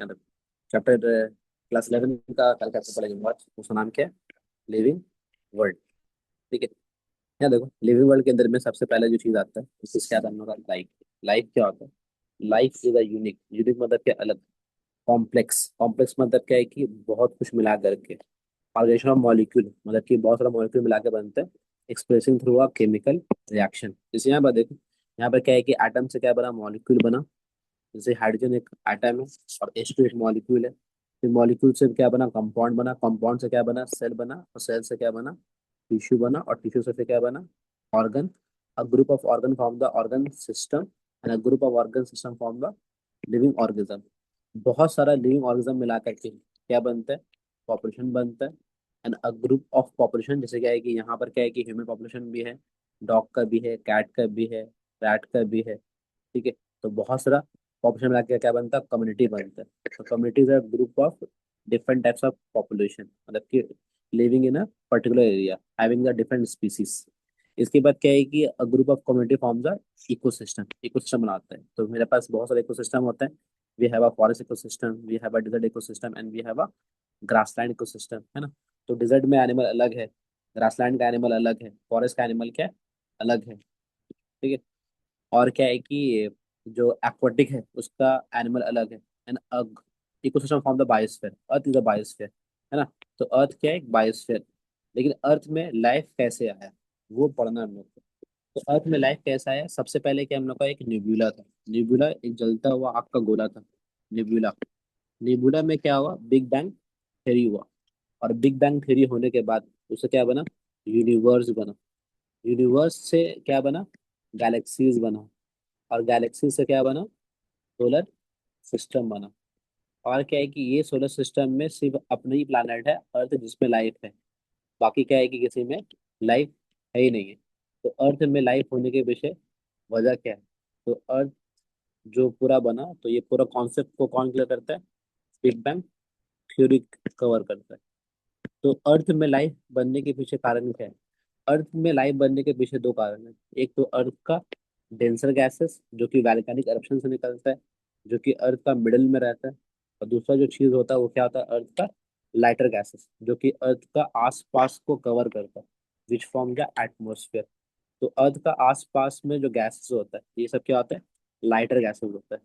Chapter class 11 का कल chapter पढ़ेंगे आज, उसका नाम क्या है? Living world. ठीक है। क्या देखो, लिविंग वर्ल्ड के अंदर में सबसे पहले जो चीज आता है उससे क्या करना होगा? लाइफ। लाइफ क्या होता है? Life is a unique. Unique मतलब क्या? अलग। कॉम्प्लेक्स। कॉम्प्लेक्स मतलब क्या है कि बहुत कुछ मिला करके। ऑर्गेनाइजेशन ऑफ मॉलिक्यूल मतलब कि बहुत सारा मॉलिक्यूल मिला के बनते हैं, expressing through a chemical reaction. जैसे यहाँ पर देखो, यहाँ पर क्या है कि एटम से क्या बना? मॉलिक्यूल बना। जैसे हाइड्रोजन एक एटम है और H2 एक मॉलिक्यूल है। फिर मॉलिक्यूल से क्या बना? कंपाउंड बना। कंपाउंड से क्या बना? सेल बना। और सेल से क्या बना? टिश्यू बना। और टिश्यू से फिर क्या बना? Organ. A group of organ form the organ system and a group of organ system form the living organism. बहुत सारा लिविंग ऑर्गेनिज्म मिला करके क्या बनता है? पॉपुलेशन बनता है। And a group of population, जैसे क्या है कि यहाँ पर क्या है कि ह्यूमन पॉपुलेशन भी है, डॉग का भी है, कैट का भी है, रैट का भी है। ठीक है। तो बहुत सारा पॉपुलेशन मिला के क्या बनता है? कम्युनिटी बनता है। तो community is a group of different types of population, मतलब कि living in a particular area having the different species. इसके बाद क्या है कि a group of community forms a ecosystem. Ecosystem बनाता है। तो मेरे पास बहुत सारे इकोसिस्टम होते हैं। We have a forest ecosystem, we have a desert ecosystem and we have a grassland ecosystem, है ना। तो डिजर्ट में एनिमल अलग है, ग्रासलैंड का एनिमल अलग है, फॉरेस्ट का एनिमल क्या है? अलग है। ठीक है। और क्या है कि जो एक्वाटिक है उसका एनिमल अलग है। And ecosystem from the biosphere. Earth is a biosphere, है ना। तो अर्थ क्या है? एक बायोस्फीयर। लेकिन अर्थ में लाइफ कैसे आया वो पढ़ना है हम लोग को। तो अर्थ में लाइफ कैसा आया? सबसे पहले क्या हम लोग का एक निब्यूला था। निब्यूला एक जलता हुआ आग का गोला था। निब्यूला। निब्यूला में क्या हुआ? बिग बैंग थ्योरी हुआ। और बिग बैंग थ्योरी होने के बाद उससे क्या बना? यूनिवर्स बना। यूनिवर्स से क्या बना? गैलेक्सीज बना। और गैलेक्सी से क्या बना? सोलर सिस्टम बना। और क्या है कि ये सोलर सिस्टम में सिर्फ अपना ही प्लानट है अर्थ जिसमें लाइफ है। बाकी क्या है कि किसी में लाइफ है ही नहीं है। तो अर्थ में लाइफ होने के पीछे वजह क्या है? तो अर्थ जो पूरा बना, तो ये पूरा कॉन्सेप्ट को कौन क्लियर करता है? बिग बैंग थ्योरी कवर करता है। तो अर्थ में लाइफ बनने के पीछे कारण क्या है? अर्थ में लाइफ बनने के पीछे दो कारण है। एक तो अर्थ का डेंसर गैसेस जो कि वैल्केनिक eruption से निकलता है, जो कि अर्थ का मिडल में रहता है। और दूसरा जो चीज होता है वो क्या होता है? अर्थ का लाइटर गैसेस जो कि अर्थ का आसपास को कवर करता है, विच फॉर्म द एटमोसफियर। तो अर्थ का आसपास में जो गैसेस होता है ये सब क्या होता है? लाइटर गैसेस होता है।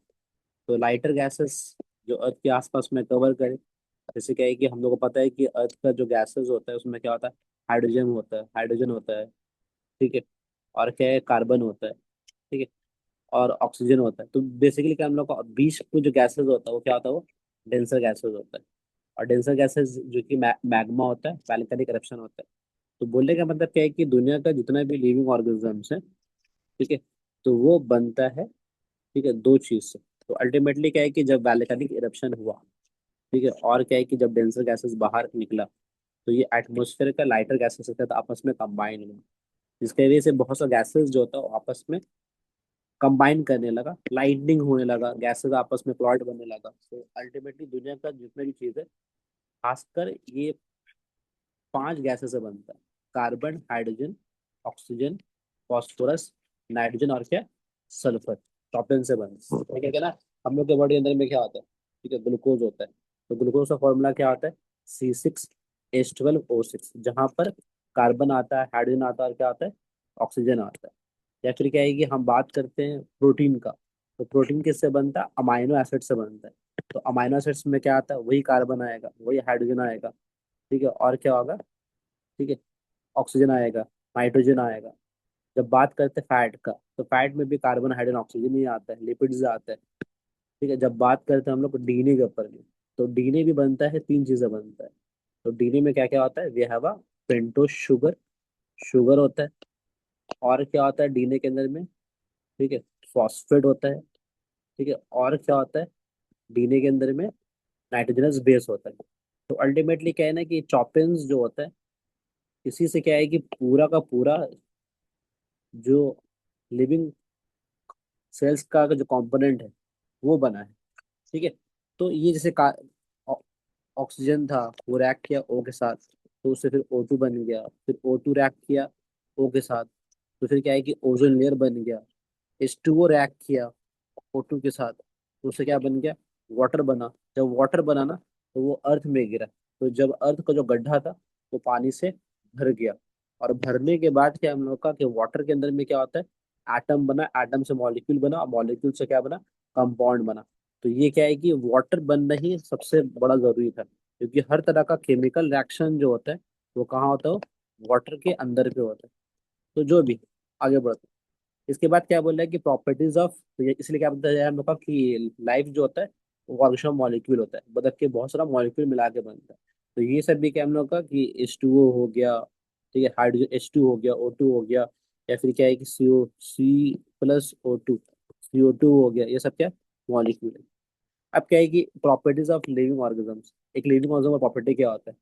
तो लाइटर गैसेस जो अर्थ के आसपास में कवर करे, जैसे क्या है कि हम लोग को पता है कि अर्थ का जो गैसेस होता है उसमें क्या होता है? हाइड्रोजन होता है। हाइड्रोजन होता है। ठीक है। और क्या है? कार्बन होता है। ठीक है। और ऑक्सीजन होता है। तो बेसिकली क्या हम लोग का बीच में जो गैसेस होता है वो क्या होता है? वो डेंसर गैसेस होता है। और डेंसर गैसेस जो कि मैग्मा होता है, वैल्केनिक eruption होता है। तो बोलने का मतलब क्या है कि दुनिया का जितना भी लिविंग ऑर्गेनिजम्स है, ठीक है, तो वो बनता है, ठीक है, दो चीज से। तो अल्टीमेटली क्या है कि जब वैल्केनिक eruption हुआ, ठीक है, और क्या है कि जब डेंसर गैसेस बाहर निकला, तो ये एटमोसफेयर का लाइटर गैसेस के साथ आपस में कंबाइन हुआ, जिसकी वजह से बहुत सा गैसेस जो होता है वो आपस में कंबाइन करने लगा, लाइटनिंग होने लगा, गैसेस आपस में क्लॉट बनने लगा। तो अल्टीमेटली दुनिया का जितना भी चीज है, खासकर ये पांच गैसेस से बनता है। Carbon, hydrogen, oxygen, phosphorus, nitrogen और क्या? सल्फर। टॉपिन से बनता है। ठीक है ना। हम लोग के बॉडी अंदर में क्या होता है? ठीक है, ग्लूकोज होता है। तो ग्लूकोज का फॉर्मूला क्या होता है? C6H12O6, जहाँ पर कार्बन आता है, हाइड्रोजन आता है और क्या आता है? ऑक्सीजन आता है। या फिर क्या है कि हम बात करते हैं प्रोटीन का, तो प्रोटीन किससे बनता है? अमाइनो एसिड से बनता है। तो अमाइनो एसिड्स में क्या आता है? वही कार्बन आएगा, वही हाइड्रोजन आएगा। ठीक है। और क्या होगा? ठीक है, ऑक्सीजन आएगा, नाइट्रोजन आएगा। जब बात करते हैं फैट का, तो फैट में भी कार्बन, हाइड्रोजन, ऑक्सीजन ही आता है, लिपिड्स आता है। ठीक है। जब बात करते हैं हम लोग डीएनए के ऊपर में, तो डीएनए भी बनता है, तीन चीजें बनता है। तो डीएनए में क्या क्या होता है? We have a pentose sugar, sugar होता है। और क्या होता है डीएनए के अंदर में? ठीक है, फॉस्फेट होता है। ठीक है। और क्या होता है डीएनए के अंदर में? नाइट्रोजनस बेस होता है। तो अल्टीमेटली क्या है ना कि चॉपिन्स जो होता है, इसी से क्या है कि पूरा का पूरा जो लिविंग सेल्स का जो कंपोनेंट है वो बना है। ठीक है। तो ये जैसे ऑ- ऑक्सीजन था, वो रैक किया O के साथ, तो उससे फिर O2 बन गया। फिर O2 रैक किया O के साथ, तो फिर क्या है कि ओजोन लेयर बन गया। H2O रैक किया O2 के साथ, तो उससे क्या बन गया? वाटर बना। जब वाटर बना ना तो वो अर्थ में गिरा, तो जब अर्थ का जो गड्ढा था वो पानी से भर गया, और भरने के बाद क्या हम लोग का कि वाटर के अंदर में क्या होता है, एटम बना, एटम से मॉलिक्यूल बना, और मॉलिक्यूल से क्या बना, कंपाउंड बना। तो ये क्या है कि वाटर बनना ही सबसे बड़ा जरूरी था, क्योंकि हर तरह का केमिकल रिएक्शन जो होता है वो कहाँ होता है, वाटर के अंदर पे होता है। तो जो भी आगे बढ़ते हैं। इसके बाद क्या बोल रहा है कि प्रॉपर्टीज ऑफ, तो इसलिए क्या बताया हम लोग का कि लाइफ जो होता है वो ऑर्गेनिज्म मॉलिक्यूल होता है, बदल के बहुत सारा मॉलिक्यूल मिला के बनता है। तो ये सब भी क्या हम लोग का कि H2O हो गया, ठीक है, हाइड्रोजन H2 हो गया, O2 हो गया, या फिर क्या है कि C+O2 हो गया, ये सब क्या मॉलिक्यूल है। अब क्या है कि प्रॉपर्टीज ऑफ लिविंग ऑर्गेनिजम्स, एक लिविंग ऑर्गेनिज्म का प्रॉपर्टी क्या होता है,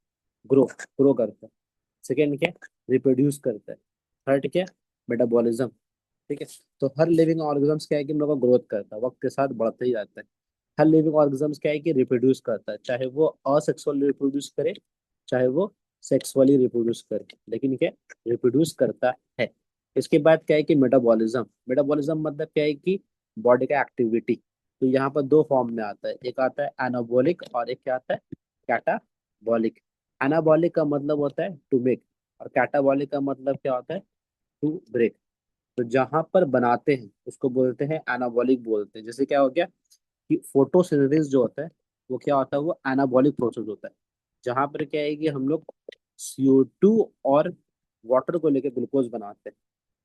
ग्रो ग्रो करता है। सेकेंड क्या, रिप्रोड्यूस करता है। थर्ड क्या, मेटाबॉलिज्म, ठीक है। तो हर लिविंग ऑर्गेनिज्म क्या है कि हम लोग का ग्रोथ करता है, वक्त के साथ बढ़ते ही जाता है। हर लिविंग ऑर्गेनिज्म क्या है कि रिप्रोड्यूस करता है, चाहे वो असेक्सुअल रिप्रोड्यूस करे, चाहे वो सेक्सुअली रिप्रोड्यूस करे, लेकिन क्या, रिप्रोड्यूस करता है। इसके बाद क्या है कि मेटाबॉलिज्म, मेटाबॉलिज्म मतलब क्या है कि बॉडी का एक्टिविटी। तो यहाँ पर दो फॉर्म में आता है, एक आता है एनाबॉलिक और एक क्या आता है, कैटाबॉलिक। एनाबॉलिक का मतलब होता है टू मेक, और कैटाबॉलिक का मतलब क्या होता है, टू ब्रेक। तो जहां पर बनाते हैं उसको बोलते हैं एनाबॉलिक बोलते हैं। जैसे क्या हो गया कि फोटोसिंथेसिस जो होता है वो क्या होता है, वो एनाबॉलिक प्रोसेस होता है, जहां पर क्या है कि हम लोग CO2 और वाटर को लेकर ग्लूकोज बनाते हैं।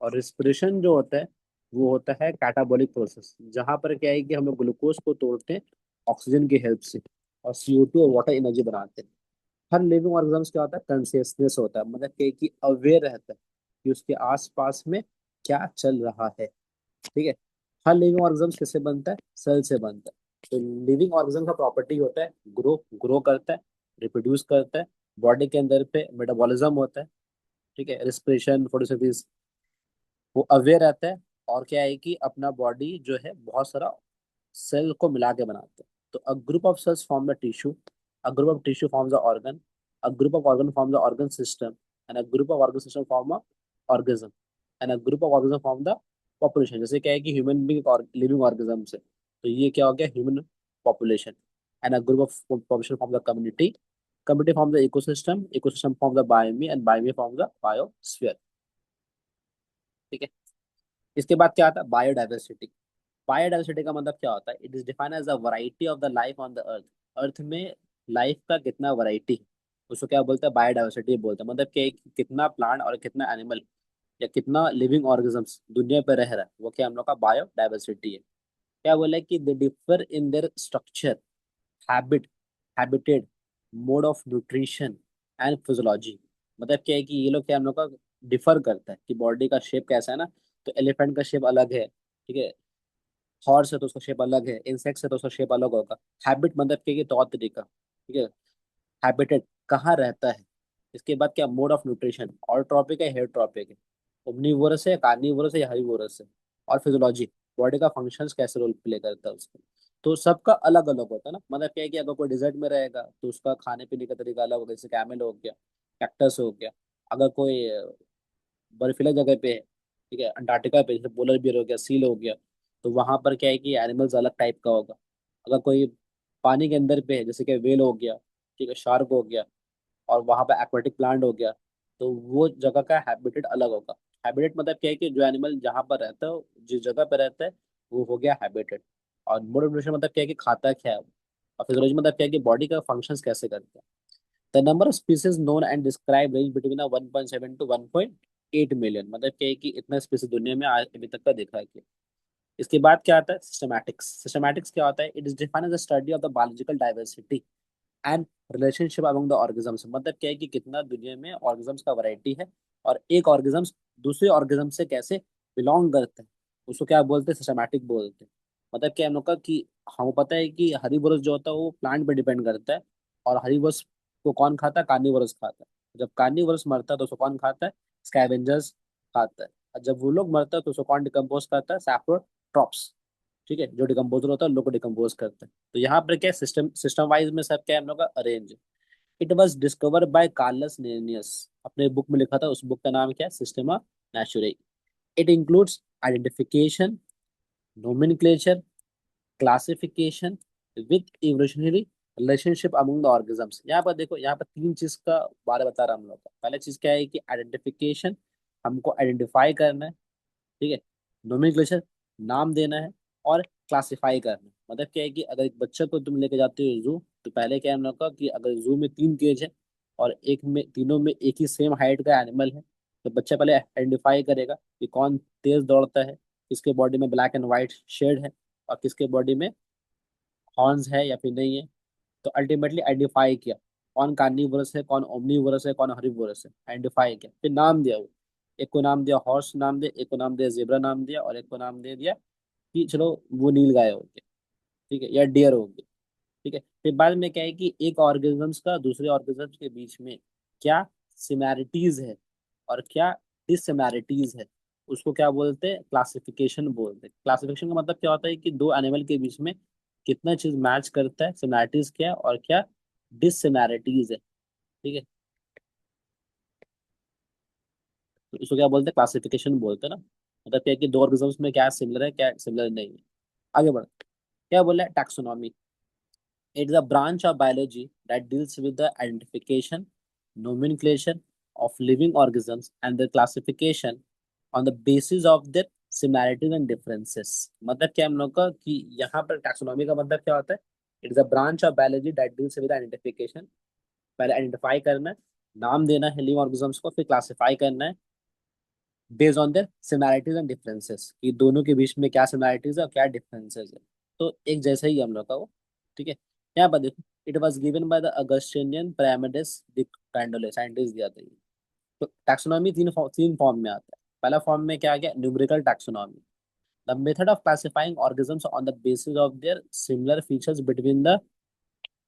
और रिस्पिरेशन जो होता है वो होता है कैटाबॉलिक प्रोसेस, जहां पर क्या है कि हम लोग ग्लूकोज को तोड़ते हैं ऑक्सीजन की हेल्प से, और CO2 और वाटर एनर्जी बनाते हैं। हर लिविंग ऑर्गेनिज्म क्या होता है, कॉन्शियसनेस होता है, मतलब क्या है कि अवेयर रहता है कि उसके आसपास में क्या चल रहा है, ठीक है। हर लिविंग ऑर्गेनिज्म किससे बनता है, सेल से बनता है। तो लिविंग ऑर्गेनिज्म का प्रॉपर्टी होता है ग्रो, ग्रो करता है, रिप्रोड्यूस करता है, बॉडी के अंदर पे मेटाबॉलिज्म होता है, ठीक है, रिस्पिरेशन, फोटोसिंथेसिस, वो अवेयर रहता है। और क्या है कि अपना बॉडी जो है बहुत सारा सेल को मिला के बनाते हैं। तो अ group of cells form the tissue, a group of tissue forms the organ, a group of organ form the organ system, and a group of organ system form a orgasm, and a group of orgasm form the population. जैसे क्या है कि human being और living orgasm से, तो ये क्या हो गया, human population. And a group of population form the community, community form the ecosystem, ecosystem form the बायोमी, and बायोमी form the biosphere, ठीक है। इसके बाद क्या आता है, बायोडाइवर्सिटी। बायोडाइवर्सिटी का मतलब क्या होता है, it is defined as the variety of the life on the earth. Earth में लाइफ का कितना वैरायटी है, उसको क्या बोलते हैं, बायोडाइवर्सिटी बोलते हैं। मतलब कि कितना प्लांट और कितना एनिमल या कितना लिविंग ऑर्गेनिजम्स दुनिया पर रह रहा है, वो क्या हम लोग का बायोडाइवर्सिटी है। क्या बोला है कि they differ in their structure, habit, habitat, mode of nutrition and physiology. मतलब क्या है कि ये लोग क्या हम लोग का डिफर करता है कि बॉडी का शेप कैसा है ना। तो एलिफेंट का शेप अलग है, ठीक है, हॉर्स है तो उसका शेप अलग है, इंसेक्ट्स है तो उसका शेप अलग होगा। हैबिट मतलब क्या है कि तौर तरीका, ठीक है। हैबिटेट, कहाँ रहता है। इसके बाद क्या, मोड ऑफ न्यूट्रिशन, और ट्रॉपिक है, हेयर ट्रॉपिक है, ओमनीवोरस है, कार्निवोरस है या हर्बीवोरस है। और फिजियोलॉजी, बॉडी का फंक्शंस कैसे रोल प्ले करता है उसका। तो सबका अलग अलग होता है ना। मतलब क्या है कि अगर कोई डिजर्ट में रहेगा तो उसका खाने पीने का तरीका अलग होगा, जैसे कैमल हो गया, कैक्टस हो गया। अगर कोई बर्फीला जगह पे है, ठीक है, अंटार्कटिका पे, जैसे पोलर बियर हो गया, सील हो गया, तो वहां पर क्या है कि एनिमल्स अलग टाइप का होगा। अगर कोई पानी के अंदर पे है, जैसे कि वेल हो गया, ठीक है, शार्क हो गया, और वहां पे एक्वेटिक प्लांट हो गया, तो वो जगह का हैबिटेट अलग होगा। हैबिटेट मतलब क्या है कि जो एनिमल जहाँ पर रहता है, जिस जगह पर रहता है, वो हो गया हैबिटेट। और मोड ऑफ न्यूट्रिशन मतलब क्या है कि खाता क्या है वो। और फिजियोलॉजी मतलब क्या है कि बॉडी का फंक्शंस कैसे करते हैं। The number of species known and describe range between 1.7 to 1.8 million. मतलब क्या है कि इतना स्पीसीज दुनिया में आज अभी तक का देखा है कि। इसके बाद क्या आता है, सिस्टमैटिक्स। सिस्टमैटिक्स क्या होता है, it is defined as the study of the biological diversity and relationship among the organisms. मतलब क्या है कि कितना दुनिया में ऑर्गेजम्स का वैरायटी है, और एक ऑर्गेजम्स दूसरे ऑर्गेजम से कैसे बिलोंग करते हैं, उसको क्या बोलते हैं, सिस्टमैटिक बोलते हैं। मतलब क्या है हम लोग का कि हमें पता है कि हर्बीवोरस जो होता है वो प्लांट पे डिपेंड करता है, और हर्बीवोरस को कौन खाता है, कार्निवोरस खाता है। जब कार्निवोरस मरता है तो उसको कौन खाता है, स्कैवेंजर्स खाता है। और जब वो लोग मरता है तो उसको कौन डिकम्पोज करता है, सैप्रोट्रॉप्स, ठीक है, जो डिकम्पोजर होता है उन लोग को डिकम्पोज करता है। तो यहाँ पर क्या, सिस्टम सिस्टम वाइज में सब क्या है हम लोग का arrange. It was discover by Carolus Linnaeus, अपने बुक में लिखा था, उस बुक का नाम क्या है, Systema Naturae. It includes identification, nomenclature, classification with evolutionary relationship among the organisms. यहाँ पर देखो, यहाँ पर तीन चीज का बारे बता रहा हम लोग का। पहला चीज क्या है कि आइडेंटिफिकेशन, हमको आइडेंटिफाई करना है, ठीक है। नोमेनक्लेचर, नाम देना है। और क्लासिफाई करना है। मतलब क्या है कि अगर एक बच्चे को तुम लेके जाते हो जू, तो पहले क्या है हम लोग का कि अगर जू में तीन केज है और एक में, तीनों में एक ही सेम हाइट का एनिमल है, तो बच्चा पहले आइडेंटिफाई करेगा कि कौन तेज दौड़ता है, किसके बॉडी में ब्लैक एंड व्हाइट शेड है, और किसके बॉडी में हॉर्न्स है या फिर नहीं है। तो अल्टीमेटली आइडेंटिफाई किया कौन कार्निवोरस है, कौन ओमनीवोरस है, कौन हर्बीवोरस है, आइडेंटिफाई किया, फिर नाम दिया वो। एक को नाम दिया हॉर्स नाम दिया, एक को नाम दिया जेब्रा नाम दिया, और एक को नाम दे दिया कि चलो वो नील गाय हो गया, ठीक है, या डियर हो गया, ठीक है। फिर बाद में क्या है कि एक ऑर्गेनिजम्स का दूसरे ऑर्गेनिजम्स के बीच में क्या सिमिलैरिटीज है और क्या डिससिमिलैरिटीज है, उसको क्या बोलते हैं, क्लासिफिकेशन बोलते हैं। क्लासिफिकेशन का मतलब क्या होता है कि दो एनिमल के बीच में कितना चीज मैच करता है, सिमिलैरिटीज क्या है और क्या डिससिमिलैरिटीज है, ठीक है। तो इसको क्या बोलते हैं, क्लासिफिकेशन बोलते हैं ना। मतलब क्या है कि दो ऑर्गेनिजम्स में क्या सिमिलर है, क्या सिमिलर नहीं है। आगे बढ़, क्या बोला है, taxonomy. It is a branch of biology that deals with the identification, nomenclature of living organisms and their classification on the basis of their similarities and differences। मतलब क्या हम लोग का कि यहाँ पर टैक्सोनॉमी का मतलब क्या होता है, it is a branch of biology that deals with identification. पहले आइडेंटिफाई करना है, नाम देना है लिविंग ऑर्गेनिजम्स को, फिर क्लासिफाई करना है based on their similarities and differences, कि दोनों के बीच में क्या सिमिलैरिटीज है और क्या डिफरेंसेस है। तो एक जैसा ही हम लोग का वो, ठीक है। यहाँ पर देखो, it was given by the Augustinian Pyramus de Candolle, scientist दिया था ये। तो टैक्सोनॉमी तीन फॉर्म में आता है। पहला फॉर्म में क्या आ गया, numerical taxonomy, the method of classifying organisms on the basis of their similar features between the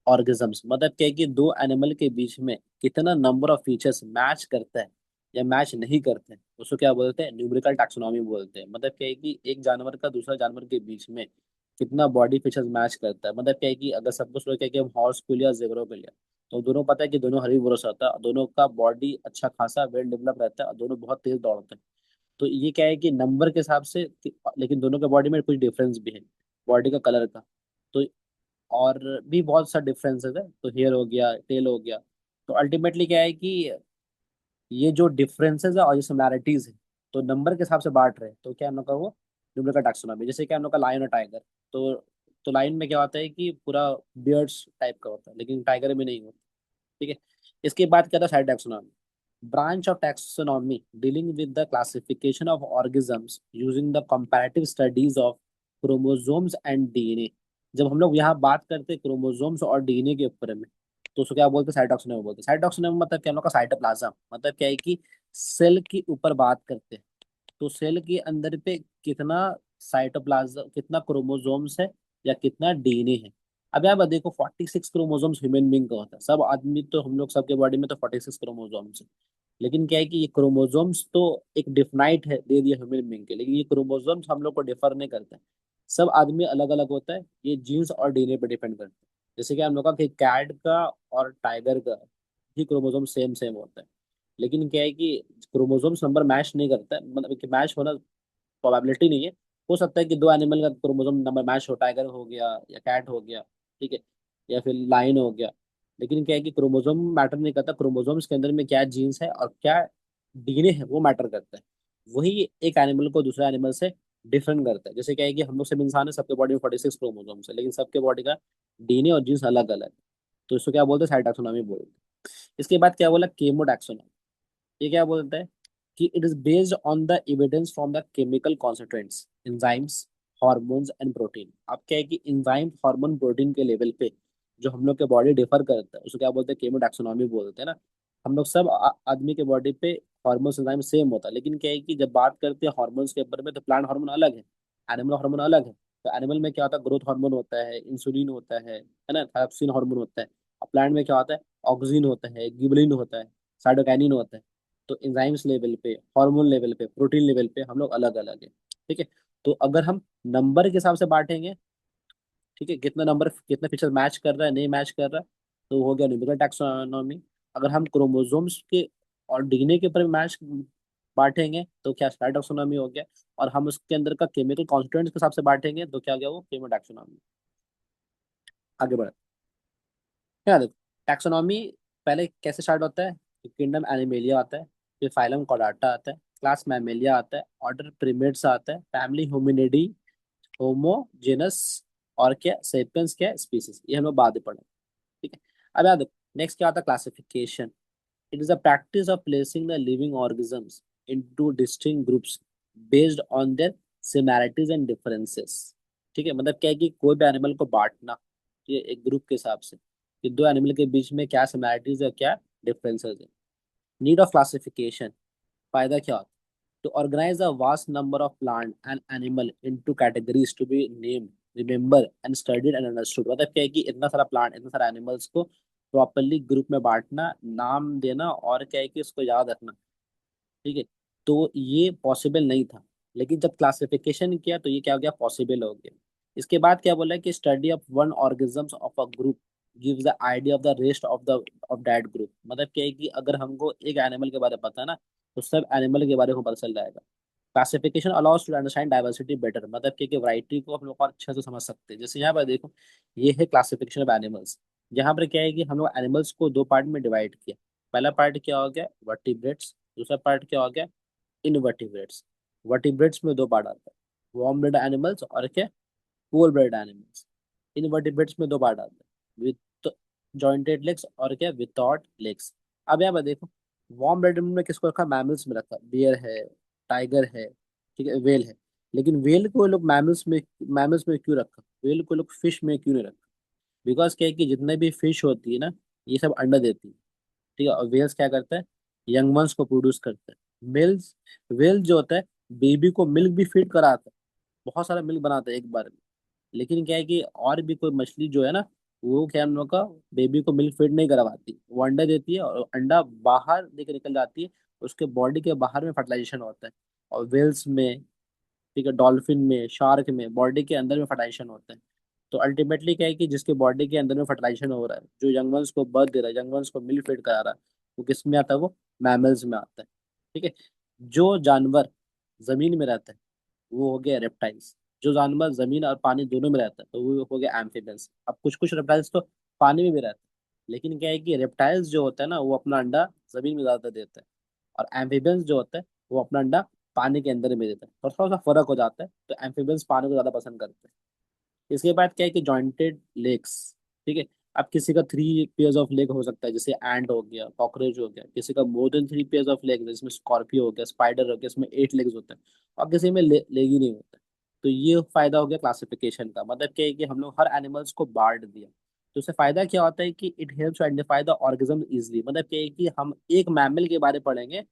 organisms. मतलब क्या है कि दो एनिमल के बीच में कितना नंबर ऑफ फीचर्स मैच करता है या मैच नहीं करते हैं, उसको क्या बोलते हैं, न्यूमेरिकल टैक्सोनॉमी बोलते हैं। मतलब क्या है कि एक जानवर का दूसरा जानवर के बीच में कितना बॉडी फीचर्स मैच करता है। मतलब क्या है कि अगर सबको सोचा कि हम हॉर्स को लिया, जेब्रा को लिया, तो दोनों पता है कि दोनों हर्बीवोरस होता है, दोनों का बॉडी अच्छा खासा वेल डेवलप रहता है और दोनों बहुत तेज दौड़ते हैं। तो ये क्या है कि नंबर के हिसाब से लेकिन दोनों के बॉडी में कुछ डिफरेंस भी है, बॉडी का कलर का। तो और भी बहुत सा डिफरेंसेस है, तो हेयर हो गया, टेल हो गया। तो अल्टीमेटली क्या है कि ये जो डिफरेंसेस है और ये सिमिलैरिटीज है, तो नंबर के हिसाब से बांट रहे हैं, तो क्या हम लोग का वो न्यूमेरिकल टैक्सोनॉमी। जैसे कि हम लोग का लायन और टाइगर, तो लायन में क्या होता है कि पूरा बियर्ड्स टाइप का होता है, लेकिन टाइगर में नहीं होता, ठीक है। इसके बाद क्या था, side taxonomy, branch of taxonomy dealing with the classification of organisms using the comparative studies of chromosomes and DNA। जब हम लोग यहाँ बात करते हैं क्रोमोसोम्स और डीएनए के ऊपर में, तो उसको क्या बोलते हैं, साइटोक्सिनेमी बोलते हैं। साइटोक्सिनेमी मतलब क्या, हम लोग का साइटोप्लाज्म, मतलब क्या है कि सेल के ऊपर बात करते हैं, तो सेल के अंदर पे कितना साइटोप्लाज्म, कितना क्रोमोसोम्स है या कितना डीएनए है। अब यहाँ पर देखो 46 क्रोमोसोम्स ह्यूमन बींग का होता है, सब आदमी तो हम लोग सबके बॉडी में तो 46 क्रोमोसोम्स है। लेकिन क्या है कि ये क्रोमोसोम्स तो एक डिफाइनाइट है दे दिया ह्यूमन बींग के, लेकिन ये क्रोमोसोम्स हम लोग को डिफर नहीं करते हैं। सब आदमी अलग अलग होता है, ये जीन्स और डीएनए पे डिपेंड करता है। जैसे कि हम लोग का कि कैट का और टाइगर का ही क्रोमोसोम सेम सेम होता है, लेकिन क्या है कि क्रोमोसोम्स नंबर मैच नहीं करता है, मतलब कि मैच होना प्रोबेबिलिटी नहीं है। हो सकता है कि दो एनिमल का क्रोमोसोम नंबर मैच हो, टाइगर हो गया या कैट हो गया, ठीक है, या फिर लाइन हो गया। लेकिन क्या है कि क्रोमोसोम मैटर नहीं करता, क्रोमोसोम्स के अंदर में क्या जीन्स है और क्या डीएनए है वो मैटर करता है। वही एक एनिमल को दूसरे एनिमल से डिफरेंट करता है। जैसे क्या है कि हम लोग सब इंसान है, सबके बॉडी में 46 क्रोमोसोम्स है, लेकिन सबके बॉडी का डीएनए और जीन्स अलग अलग है। तो इसको क्या बोलते हैं, साइटोक्रोमी बोलते हैं। इसके बाद क्या बोला, केमोटैक्सोनॉमी। ये क्या बोलता है कि it is based on the evidence from the chemical constituents, enzymes, hormones and protein. अब क्या है कि एंजाइम, हार्मोन, प्रोटीन के लेवल पे जो हम लोग के बॉडी डिफर करता है, उसको क्या बोलते हैं, केमोटैक्सोनॉमी बोलते हैं ना। हम लोग सब आदमी के बॉडी पे हार्मोन्स, एंजाइम सेम होता है, लेकिन क्या है कि जब बात करते हैं हार्मोन्स के ऊपर में, तो प्लांट हार्मोन अलग है, एनिमल हार्मोन अलग है। तो एनिमल में क्या होता है, ग्रोथ हार्मोन होता है, इंसुलिन होता है ना, थायरोक्सिन हार्मोन होता है। और प्लांट में क्या होता है, ऑक्सिन होता है, गिबलिन होता है, साइटोकाइनिन होता है। तो एंजाइम्स लेवल पे, हार्मोन लेवल पे, प्रोटीन लेवल पे हम लोग अलग अलग है, ठीक है। तो अगर हम नंबर के हिसाब से बांटेंगे, ठीक है, कितना नंबर, कितना फीचर मैच कर रहा है, नहीं मैच कर रहा है, तो हो गया न्यूमेरिकल टैक्सोनॉमी। अगर हम क्रोमोसोम्स के और डीएनए के ऊपर मैच बांटेंगे तो क्या, स्टार टैक्सोनॉमी हो गया। और हम उसके अंदर का केमिकल कॉन्स्टिट्यूएंट्स के हिसाब से बांटेंगे तो क्या गया, वो केमो टैक्सोनॉमी। आगे बढ़े, क्या देखो, टैक्सोनॉमी पहले कैसे स्टार्ट होता है? किंगडम एनिमेलिया आता है, फिर फाइलम कॉर्डाटा आता है, क्लास मैमेलिया आता है, ऑर्डर प्रिमेट्स आता है, फैमिली होमिनिडी, होमो जेनस, और क्या सेपियंस, क्या स्पीसीज, ये हम लोग बाद में पढ़ेंगे। ठीक है। अब याद देखो, नेक्स्ट क्या आता है? Classification. It is the practice of placing the living organisms into distinct groups based on their similarities and differences. ठीक है, मतलब क्या है कि कोई भी एनिमल को बांटना, ये एक ग्रुप के हिसाब से कि दो एनिमल के बीच में क्या सिमिलैरिटीज है, क्या डिफरेंसेस है। नीड ऑफ क्लासिफिकेशन, फायदा क्या होता है? To organize a vast number of plant and animal into categories to be named, remember and studied and understood। मतलब क्या है कि इतना सारा प्लांट, इतना सारा एनिमल्स को प्रॉपरली ग्रुप में बांटना, नाम देना, और क्या है कि उसको याद रखना। ठीक है। तो ये पॉसिबल नहीं था, लेकिन जब क्लासिफिकेशन किया तो ये क्या हो गया? पॉसिबल हो गया। इसके बाद क्या बोला है कि study of one organism of a group gives the idea of the rest of that group. मतलब क्या है कि अगर हमको एक एनिमल के बारे में पता है ना, तो सब एनिमल के बारे में पता चल जाएगा। Classification allows to understand diversity better, मतलब कि वैरायटी को हम लोग और अच्छे से समझ सकते हैं। जैसे यहाँ पर देखो, ये है क्लासिफिकेशन ऑफ एनिमल्स। यहाँ पर क्या है कि हम लोग एनिमल्स को दो पार्ट में डिवाइड किया। पहला पार्ट क्या हो गया? वर्टिब्रेट्स। दूसरा पार्ट क्या हो गया? इनवर्टिब्रेट्स। वर्टिब्रेट्स में दो पार्ट आता है, वार्म ब्लड एनिमल्स और क्या? Cold blood animals. इनवर्टिब्रेट्स में दो पार्ट आता है, विथ जॉइंटेड लेग्स और क्या? Without legs. अब यहाँ पर देखो, वार्म ब्लड में किसको रखा? मैमल्स में रखा, बियर है, टाइगर है, ठीक है, वेल है। लेकिन वेल को ये लोग मैमल्स में क्यों रखा? वेल को लोग फिश में क्यों नहीं रखा? बिकॉज क्या है कि जितने भी फिश होती है ना, ये सब अंडा देती है। ठीक है, और वेल्स क्या करता है? यंग वंस को प्रोड्यूस करता है। मेल्स, वेल जो होता है, बेबी को मिल्क भी फीड कराता है, बहुत सारा मिल्क बनाता है एक बार में। लेकिन क्या है कि और भी कोई मछली जो है ना, वो क्या हम लोग का बेबी को मिल्क फीड नहीं करवाती, वो अंडा देती है और अंडा बाहर लेके निकल जाती है। उसके बॉडी के बाहर में फर्टिलाइजेशन होता है। और वेल्स में, ठीक है, डॉल्फिन में, शार्क में बॉडी के अंदर में फर्टिलाइजेशन होता है। तो अल्टीमेटली क्या है कि जिसके बॉडी के अंदर में फर्टिलाइजेशन हो रहा है, जो यंग वंस को बर्थ दे रहा है, यंग वंस को मिल्क फीड करा रहा है, वो किस में आता है? वो मैमल्स में आता है। ठीक है। जो जानवर जमीन में रहता है, वो हो गया रेप्टाइल्स। जो जानवर जमीन और पानी दोनों में रहता है, तो वो हो गया एम्फिबियंस। अब कुछ कुछ रेप्टाइल्स तो पानी में भी रहते हैं, लेकिन क्या है कि रेप्टाइल्स जो होता है ना, वो अपना अंडा जमीन में ज्यादा देता है, और एम्फिबियंस जो होता है वो अपना अंडा पानी के अंदर में देता है। और थोड़ा सा फर्क हो जाता है, तो एम्फिबियंस पानी को ज्यादा पसंद करते हैं। इसके बाद क्या है कि जॉइंटेड लेग्स। ठीक है। अब किसी का थ्री पेयर्स ऑफ लेग हो सकता है, जैसे एंट हो गया, कॉकरोच हो गया। किसी का more than three pairs of leg, जिसमें स्कॉर्पियो हो गया, स्पाइडर हो गया, इसमें 8 लेग्स होते हैं। और किसी में लेग ही नहीं होता है। तो ये फायदा हो गया क्लासिफिकेशन का। मतलब क्या है कि हम लोग हर एनिमल्स को बांट दिया। तो उससे फायदा क्या होता है कि it helps to identify the organism easily. मतलब क्या है कि हम एक मैमल के बारे में पढ़ेंगे,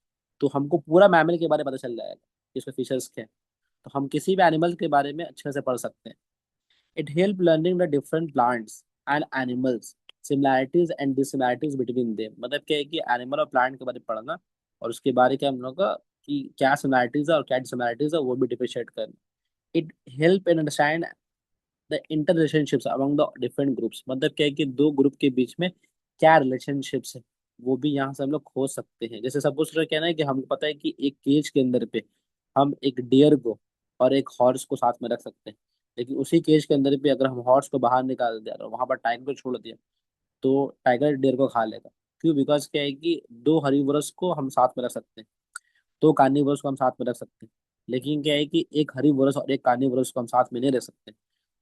तो हमको पूरा मैमल के बारे में पता चल जाएगा कि इसमें फीचर्स क्या है। तो हम किसी भी एनिमल के बारे में अच्छे से पढ़ सकते हैं। It helped learning the different plants and animals, similarities and dissimilarities between them। मतलब क्या है कि एनिमल और प्लांट के बारे में पढ़ना, और उसके बारे में हम लोग का कि क्या सिमिलैरिटीज है और क्या डिसमिलैरिटीज है, वो भी डिफरेंशिएट करना। It help in understand the inter relationships among the different groups. मतलब क्या है कि दो ग्रुप के बीच में क्या रिलेशनशिप्स है, वो भी यहाँ से हम लोग खोज सकते हैं। जैसे सपोज कहना है कि हमको पता है कि एक केज के अंदर पे हम एक डियर को और एक हॉर्स को साथ में रख सकते हैं। लेकिन उसी केज के अंदर पे अगर हम हॉर्स को बाहर निकाल दिया और वहां पर टाइगर को छोड़ दिया, तो टाइगर डियर को खा लेगा। क्यों? बिकॉज क्या है कि दो हरीवरस को हम साथ में रख सकते हैं, दो कार्निवोरस को हम साथ में रख सकते हैं। लेकिन क्या है कि एक हरीवोरस और एक कार्निवोरस को हम साथ में नहीं रख सकते।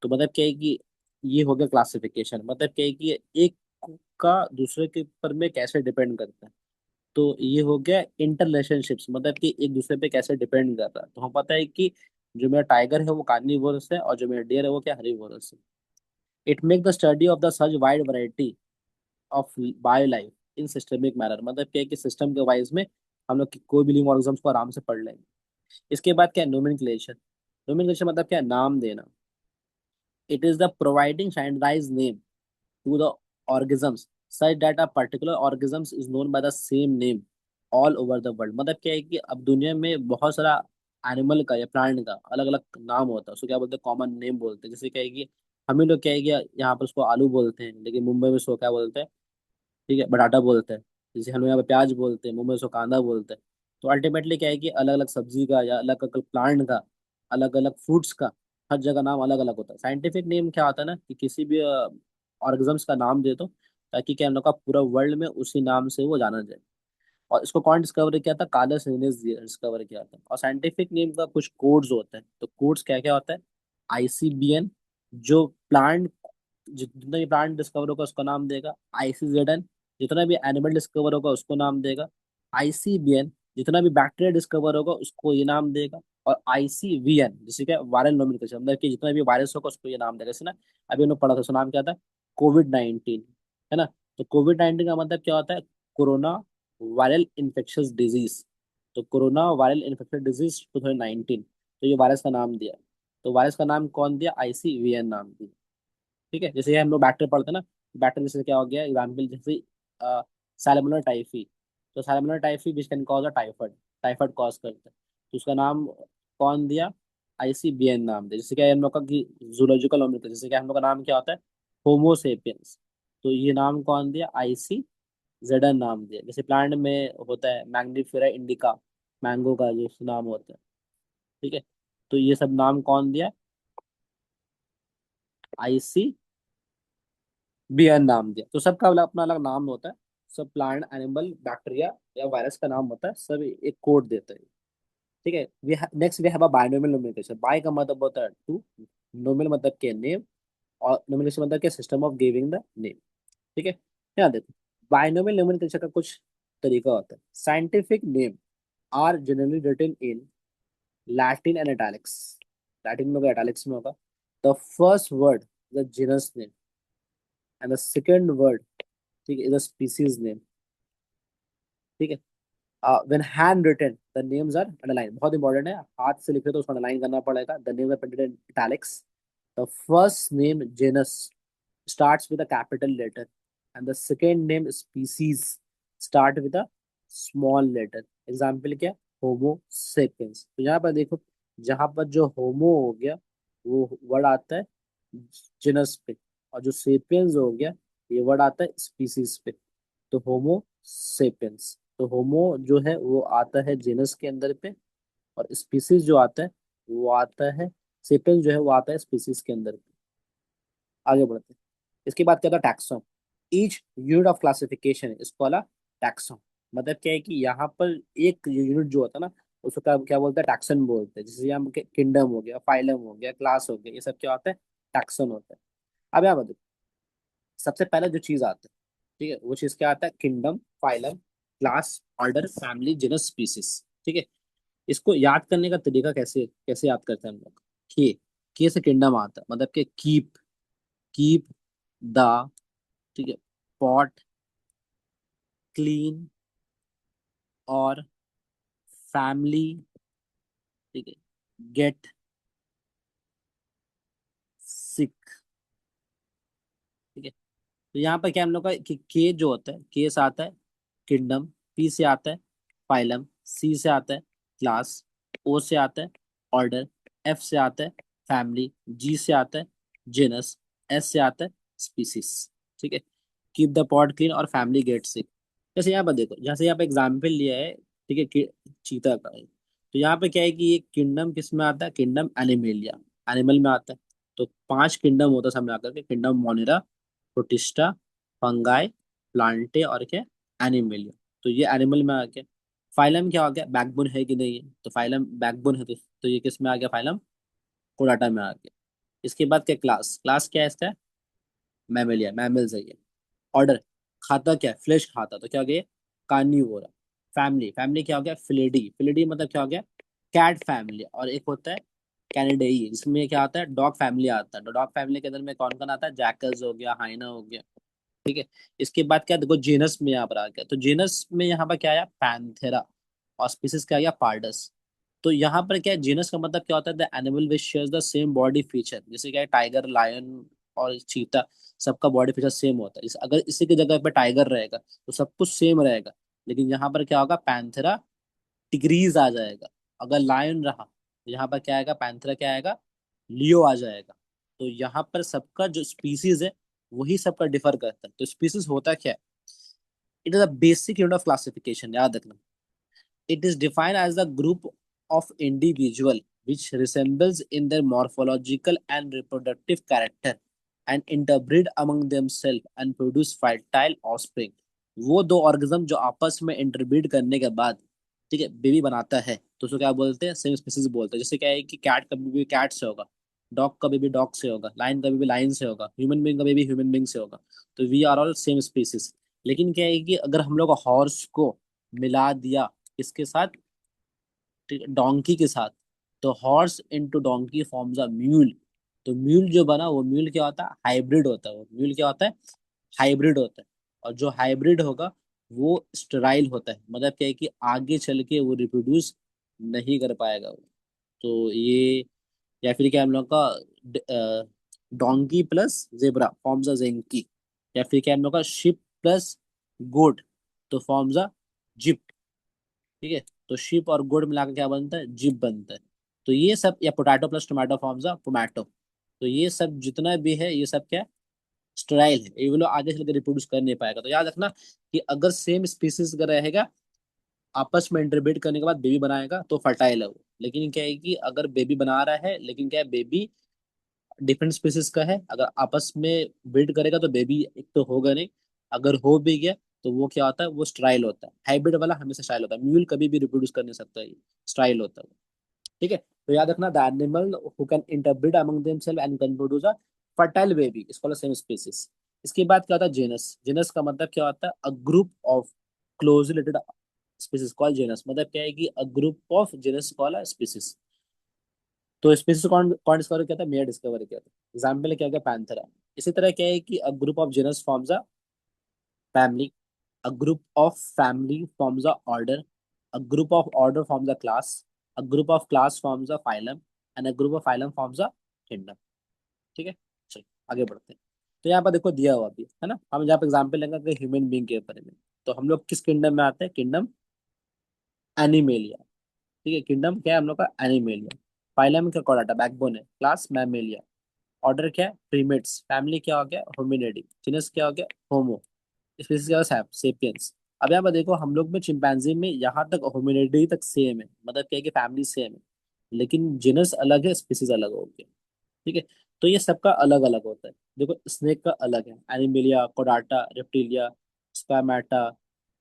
तो मतलब क्या है कि ये हो गया क्लासिफिकेशन। मतलब क्या है कि एक का दूसरे के ऊपर में कैसे डिपेंड करता है। तो ये हो गया इंटर रिलेशनशिप्स, मतलब कि एक दूसरे पे कैसे डिपेंड कर रहा है। तो हम पता है कि जो मेरा टाइगर है वो कार्निवोरस है, और जो मेरा डियर है वो क्या? हरीवोरस है। It make the study of the such wide variety of bio life in systemic manner. मतलब क्या है कि सिस्टम के वाइज में हम लोग कोई भी लिविंग ऑर्गेनिज्म्स को आराम से पढ़ लेंगे। इसके बाद क्या है? नोमेनक्लेचर। नोमेनक्लेचर मतलब क्या है? नाम देना। It is the providing standardised name to the organisms such that a particular organisms is known by the same name all over the world। मतलब क्या है कि अब दुनिया में बहुत सारा एनिमल का या प्लांट का अलग अलग नाम होता है, उसको क्या बोलते हैं? कॉमन नेम बोलते हैं। जैसे क्या है कि हम ही लोग क्या है कि यहाँ पर उसको आलू बोलते हैं, लेकिन मुंबई में उसको क्या बोलते हैं? ठीक है, बटाटा बोलते हैं। जैसे हम लोग यहाँ पे प्याज बोलते हैं, मुंबई में उसको कांदा बोलते हैं। तो अल्टीमेटली क्या है कि अलग अलग सब्जी का या अलग अलग प्लांट का, अलग अलग फ्रूट्स का, हर जगह नाम अलग अलग होता है। साइंटिफिक नेम क्या होता है ना, कि किसी भी ऑर्गेनिजम्स का नाम दे दो, ताकि क्या हम लोग का पूरा वर्ल्ड में उसी नाम से वो जाना जाए। और इसको कौन डिस्कवर किया था? कार्लस लिनेस डिस्कवर किया था। और साइंटिफिक नेम का कुछ कोड्स होते हैं, तो कोड्स क्या क्या होता है? आईसीबीएन, जो प्लांट, जितना भी प्लांट डिस्कवर होगा उसका नाम देगा। आईसीजेडएन, जितना भी एनिमल डिस्कवर होगा उसको नाम देगा। आईसीबीएन, जितना भी बैक्टीरिया डिस्कवर होगा उसको ये नाम देगा। और आईसीवीएन, जिसे क्या वायरल नोमेनक्लेचर, मतलब कि जितना भी वायरस होगा उसको ये नाम देगा। जैसे ना अभी उन्होंने पढ़ा था, उसका नाम क्या था? कोविड 19, है ना? तो कोविड 19 का मतलब क्या होता है? Corona viral infectious disease. तो कोरोना वायरल इन्फेक्शियस डिजीज 2019, तो ये वायरस का नाम दिया। तो वायरस का नाम कौन दिया? आईसीवीएन नाम दिया। ठीक है, जैसे ये हम लोग बैक्टीरिया पढ़ते हैं ना, बैक्टीरिया जैसे क्या हो गया एग्जाम्पल, जैसे सैल्मोनेला टाइफी। तो Salmonella typhi which can cause a typhoid, typhoid cause करता है। तो उसका नाम कौन दिया? आईसीबीएन नाम दिया। जैसे क्या हम लोग का जूलॉजिकल नोमेनक्लेचर, जैसे क्या हम लोग का नाम क्या होता है? होमोसेपियंस। तो ये नाम कौन दिया? आईसी जेडन नाम दिया। जैसे प्लांट में होता है मैग्नीफेरा इंडिका, मैंगो का जो नाम होता है। ठीक है, तो ये सब नाम कौन दिया? आईसी बीएन नाम दिया। तो सबका अपना अलग नाम होता है। सब प्लांट, एनिमल, बैक्टीरिया या वायरस का नाम होता है, सब एक कोड देते हैं। ठीक है, next we have a binomial nomenclature. Bi का मतलब होता है टू, नोमियल मतलब के नेम, और नोमेनक्लेचर मतलब के system of giving the name. ठीक है, यहाँ देखो, बायनोमियल नोमेनक्लेचर का कुछ तरीका होता है। Scientific name are generally written in Latin and italics. Latin में होगा, इटैलिक्स में होगा। The first word the genus name, and the second word, ठीक है, इज द स्पीसीज नेम। ठीक है, when handwritten the names are underline, बहुत important है, हाथ से लिखे तो उसको अंडरलाइन करना पड़ेगा। The names are printed in italics. The first name genus starts with a capital letter, and the second name species start with a small letter. Example क्या? होमो सेपियंस। तो यहाँ पर देखो, जहाँ पर जो होमो हो गया वो वर्ड आता है जिनस पे, और जो सेपियंस हो गया ये वर्ड आता है स्पीसीज पे। तो होमो सेपियंस, तो होमो जो है वो आता है जेनस के अंदर पे, और स्पीसीज जो आता है वो आता है, सेपियंस जो है वो आता है स्पीसीज के अंदर पे। आगे बढ़ते हैं। इसके बाद क्या था? Taxon. Each unit of classification is called a taxon. मतलब क्या है कि यहाँ पर एक यूनिट जो होता है ना, उसको क्या क्या बोलते हैं? टैक्सन बोलते हैं। जैसे यहाँ किंगडम हो गया, फाइलम हो गया, क्लास हो गया, ये सब क्या होता है? टैक्सन होता है। अब यहाँ बताओ, सबसे पहले जो चीज आता है, ठीक है, वो चीज क्या आता है? Kingdom, phylum, class, order, family, genus, species. ठीक है, इसको याद करने का तरीका कैसे कैसे याद करते हैं हम लोग? के से किंगडम आता है, मतलब कि कीप, कीप द, ठीक है, पॉट क्लीन, और फैमिली, ठीक है, गेट सिक। ठीक है, तो यहाँ पर क्या हम लोग का कि के जो होता है, के से आता है किंगडम, पी से आता है फाइलम, सी से आता है क्लास, ओ से आता है ऑर्डर, एफ से आता है फैमिली, जी से आता है जेनस, एस से आता है स्पीसीज। ठीक है, कीप द पॉट क्लीन और फैमिली गेट सिक। जैसे यहाँ पर देखो, जैसे यहाँ पे एग्जाम्पल लिया है, ठीक है, चीता का है। तो यहाँ पे क्या है कि ये किंगडम किस में आता है? किंगडम एनिमेलिया, एनिमल में आता है। तो 5 किंगडम होता है सब मिलाकर के, किंगडम मोनिरा, प्रोटिस्टा, फंगाई, प्लांटे और क्या? एनिमलिया। तो ये एनिमल में आ गया। फाइलम क्या हो गया? बैकबोन है कि नहीं है? तो फाइलम बैकबोन है, तो ये किस में आ गया? फाइलम कोडाटा में आ गया। इसके बाद क्या? क्लास, क्लास क्या है इसका? मैमेलिया, मैमल्स है ये। ऑर्डर, खाता क्या है? फ्लेश खाता, तो क्या हो गया? कार्निवोरा। फैमिली, फैमिली क्या हो गया? फिलिडी, फिलिडी मतलब क्या हो गया? Cat family. और एक होता है कैनिडेई, जिसमें क्या आता है? डॉग फैमिली आता है। तो डॉग फैमिली के अंदर में कौन कौन आता है? जैकल्स हो गया, हाइना हो गया। ठीक है, इसके बाद क्या देखो, जेनस में यहाँ पर आ गया। तो जेनस में यहाँ पर क्या आया? पैंथेरा। और स्पीसीज क्या आ गया? पार्डस। तो यहाँ पर क्या है? जीनस का मतलब क्या होता है? The animal which shares the same body feature. जैसे क्या है, टाइगर, लायन और चीता, सबका बॉडी फीचर सेम होता है। अगर इसी की जगह पे टाइगर रहेगा तो सब कुछ सेम रहेगा। लेकिन यहाँ पर क्या होगा? पैंथेरा टिग्रीज आ जाएगा। अगर लायन रहा तो यहाँ पर क्या आएगा? पैंथेरा क्या आएगा? लियो आ जाएगा। तो यहाँ पर सबका जो स्पीसीज है वही सबका डिफर करता है। तो स्पीसीज होता क्या है? It is a basic unit of classification, याद रखना। It is defined as the group of individual which resembles in their morphological and reproductive character and interbreed among themselves and produce fertile offspring. वो दो organism जो आपस में interbreed करने के बाद, ठीक है, बेबी बनाता है, तो उसको क्या बोलते हैं? सेम स्पीसीज बोलते हैं। जैसे क्या है कि कैट का बेबी कैट से होगा, डॉग का बेबी डॉग से होगा, लाइन का बेबी लाइन से होगा, ह्यूमन बींग का बेबी ह्यूमन बींग से होगा। तो we are all same species. लेकिन क्या है कि अगर हम लोग हॉर्स को मिला दिया इसके साथ, ठीक है, डोंकी के साथ, तो horse into donkey forms a mule. तो म्यूल जो बना, वो म्यूल क्या होता है? हाइब्रिड होता है। वो म्यूल क्या होता है? हाइब्रिड होता है। और जो हाइब्रिड होगा वो स्टेराइल होता है, मतलब क्या है कि आगे चल के वो रिप्रोड्यूस नहीं कर पाएगा वो। तो ये, या फिर क्या हम लोग का donkey plus zebra forms a zonkey, या फिर क्या हम लोग का शिप प्लस गोट तो फॉर्म्स अ जिप। ठीक है, तो शिप और गुड़ मिलाकर क्या बनता है? जिप बनता है। तो ये सब, या potato plus tomato forms a tomato. तो ये सब जितना भी है ये सब क्या है? स्टेराइल है, ये लोग आगे चलकर रिप्रोड्यूस कर नहीं पाएगा। तो याद रखना कि अगर सेम स्पीसीज का रहेगा, आपस में इंटरब्रीड करने के बाद बेबी बनाएगा तो फर्टाइल है वो। लेकिन क्या है कि अगर बेबी बना रहा है, लेकिन क्या है, बेबी डिफरेंट स्पीसीज का है, अगर आपस में ब्रीड करेगा तो बेबी एक तो होगा नहीं। अगर हो भी गया तो वो क्या होता है? वो स्ट्राइल होता है। हाइब्रिड वाला हमेशा स्ट्राइल होता है, म्यूल कभी भी रिप्रोड्यूस कर नहीं सकता, ये स्ट्राइल होता है वो। ठीक है, तो याद रखना, the animal who can interbreed among themselves and can produce a fertile baby is called same species. इसके बाद क्या होता है? जेनस। जेनस का मतलब क्या होता है? A group of closely related species called genus. मतलब क्या है कि a group of genus called a species. तो स्पीसीज कौन कौन डिस्कवर किया था? मेयर डिस्कवर किया था। एग्जाम्पल क्या हो गया? पैंथेरा। इसी तरह क्या है कि a group of genus forms a family, a group of family forms a order, a group of order forms a class, a group of class forms a phylum, and a group of phylum forms a kingdom। ठीक है, चलो आगे बढ़ते हैं। तो यहाँ पर देखो दिया हुआ भी है ना, हम यहाँ पे एग्जाम्पल लेंगे कि ह्यूमन बींग के ऊपर में। तो हम लोग किस किंगडम में आते हैं? Kingdom animalia. ठीक है, किंगडम क्या है हम लोग का? एनिमेलिया। फाइलम क्या? कॉर्डाटा बैकबोन है। Class Mammalia. ऑर्डर क्या है? प्रीमेट्स। फैमिली क्या हो गया? होमिनिडी। जीनस क्या हो गया? होमो। स्पीसीज क्या है? सेपियंस। अब यहाँ पर देखो हम लोग में चिंपैंजी में यहाँ तक होमिनिडी तक सेम है, मतलब क्या है कि फैमिली सेम है, लेकिन जिनस अलग है, स्पीसीज अलग हो गया। ठीक है, तो ये सबका अलग अलग होता है। देखो स्नेक का अलग है, एनिमिलिया, कोडाटा, रेप्टिलिया, स्पामेटा,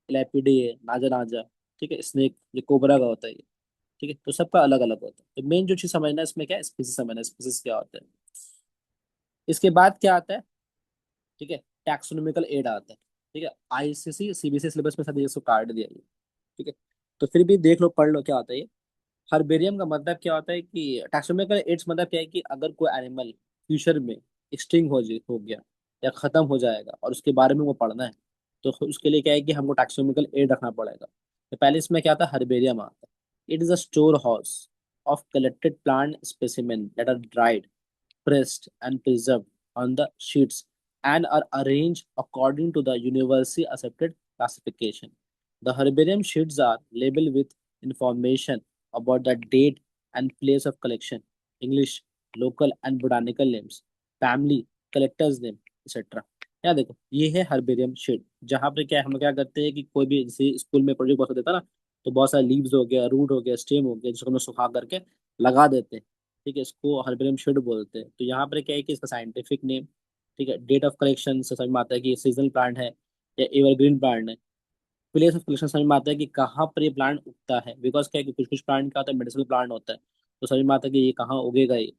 लेपिडे, नाजा नाजा। ठीक है, स्नेक ये कोबरा का होता है ये। ठीक है, तो सबका अलग अलग होता है। तो मेन जो चीज समझना है इसमें क्या है? स्पीसीज समझना है, स्पीसीज क्या होता है। इसके बाद क्या आता है? ठीक है, टैक्सोनॉमिकल एड आता है। ठीक है, आईसीसी सीबीएसई सिलेबस में सब ये सब काट दिया ये। ठीक है, तो फिर भी देख लो, पढ़ लो क्या होता है ये। हर्बेरियम का मतलब क्या होता है कि टैक्सोनॉमिकल एड्स मतलब क्या है कि अगर कोई एनिमल फ्यूचर में एक्सटिंग हो गया या खत्म हो जाएगा और उसके बारे में वो पढ़ना है, तो उसके लिए क्या है कि हमको टैक्सोनॉमिकल एड रखना पड़ेगा। तो पहले इसमें क्या आता है? हर्बेरियम आता है। It is a storehouse of collected plant specimen that are dried, pressed and preserved on the sheets and are arranged according to the universally accepted classification. The herbarium sheets are labeled with information about the date and place of collection, English, local and botanical names, family, collector's name, etc. या देखो ये है herbarium sheet, जहाँ पे क्या है, हम क्या करते हैं कि कोई भी जैसे स्कूल में प्रोजेक्ट बहुत देता है ना, तो बहुत सारे लीव्स हो गया, रूट हो गया, स्टेम हो गया, जिसको हम लोग सुखा करके लगा देते हैं। ठीक है, इसको हर्बेरियम शीट बोलते हैं। तो यहाँ पर क्या है कि इसका साइंटिफिक नेम, ठीक है, डेट ऑफ कलेक्शन से समझ में आता है कि ये सीजनल प्लांट है या एवरग्रीन प्लांट है। प्लेस ऑफ कलेक्शन समझ में आता है कि कहाँ पर ये प्लांट उगता है, बिकॉज क्या है कि कुछ कुछ प्लांट क्या होता है? मेडिसिनल प्लांट होता है, तो समझ में आता है कि ये कहाँ उगेगा ये।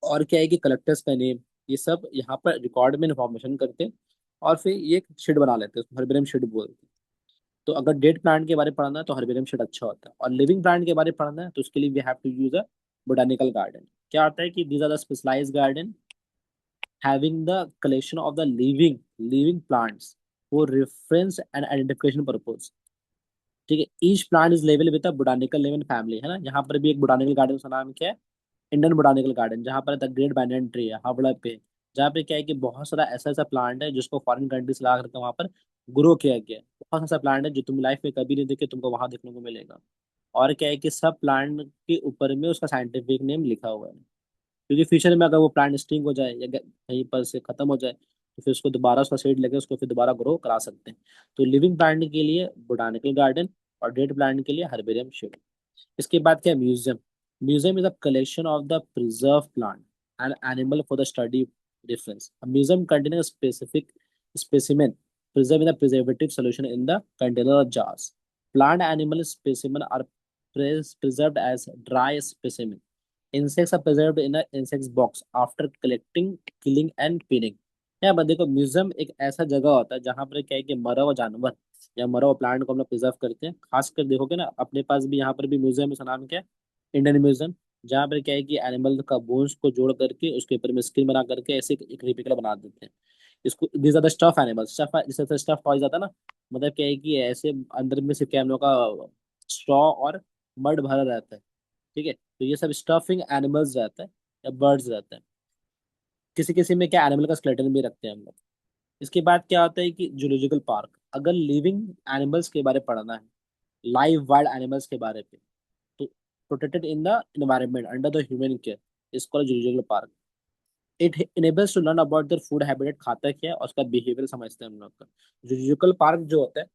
और क्या है कि कलेक्टर्स का नेम, ये सब यहाँ पर रिकॉर्ड में इन्फॉर्मेशन करते हैं और फिर ये एक शीट बना लेते हैं, उसको हर्बेरियम शीट बोलते हैं। तो अगर डेड प्लांट के बारे में पढ़ना है तो हर्बेरियम शीट अच्छा होता है, और लिविंग प्लांट के बारे में पढ़ना है तो उसके लिए we have to use a botanical garden. क्या आता है कि these are the specialised garden having the collection of the living plants for reference and identification purpose। ठीक है, each plant is level with a botanical name and family, है ना। यहाँ पर भी एक बोटानिकल गार्डन का नाम क्या है? इंडियन बोटानिकल गार्डन, जहाँ पर द ग्रेट बैनियन ट्री है हावड़ा पे। जहाँ पे क्या है कि बहुत सारा ऐसा ऐसा प्लांट है जिसको फॉरेन कंट्री से ला करके वहाँ पर ग्रो किया गया है। बहुत ऐसा प्लांट है जो तुम लाइफ में कभी नहीं देखे, तुमको वहां देखने को मिलेगा। और क्या है कि सब प्लांट के ऊपर में उसका साइंटिफिक नेम लिखा हुआ है, क्योंकि फ्यूचर में अगर वो प्लांट एक्सटिंक्ट हो जाए या कहीं पर से खत्म हो जाए, तो फिर उसको दोबारा उसका सीड लेके उसको फिर दोबारा ग्रो करा सकते हैं। तो लिविंग प्लांट के लिए बोटानिकल गार्डन और डेड प्लांट के लिए हर्बेरियम शीट। इसके बाद क्या? Museum. Museum is a collection of the preserve plant and animal for the study difference. A museum containing a specific specimen preserved in a preservative solution in the container or jars. Plant animal specimen are preserved as dry specimen. Insects are preserved in a insects box after collecting, killing and pinning. यहाँ पर देखो museum एक ऐसा जगह होता है जहाँ पर क्या है कि मरा हुआ जानवर या मरा हुआ प्लांट को हम लोग प्रिजर्व करते हैं। खासकर देखोगे ना अपने पास भी यहाँ पर भी म्यूजियम है, उसका नाम क्या है, इंडियन म्यूजियम। जहाँ पर क्या है कि एनिमल का बोन्स को जोड़ करके उसके ऊपर में स्किन बना करके ऐसे एक रिप्लिका बना देते हैं। इसको these are the stuff animals, stuff जैसे स्टफ टॉयज आता है ना, मतलब क्या है कि ऐसे अंदर में सिर्फ क्या हम लोग का स्ट्रॉ और मड भरा रहता है। ठीक है, तो ये सब स्टफिंग एनिमल्स रहता है या बर्ड्स रहते हैं। किसी किसी में क्या एनिमल का स्केलेटन भी रखते हैं हम लोग। इसके बाद क्या होता है कि जूलॉजिकल पार्क, अगर लिविंग एनिमल्स के बारे में पढ़ना है, लाइव वाइल्ड एनिमल्स के बारे पे, तो protected in the environment under the human care, इसको zoological park. It enables to learn about their food habitat, खाता क्या है और उसका बिहेवियर समझते हैं हम लोग का। जूलॉजिकल पार्क जो होता है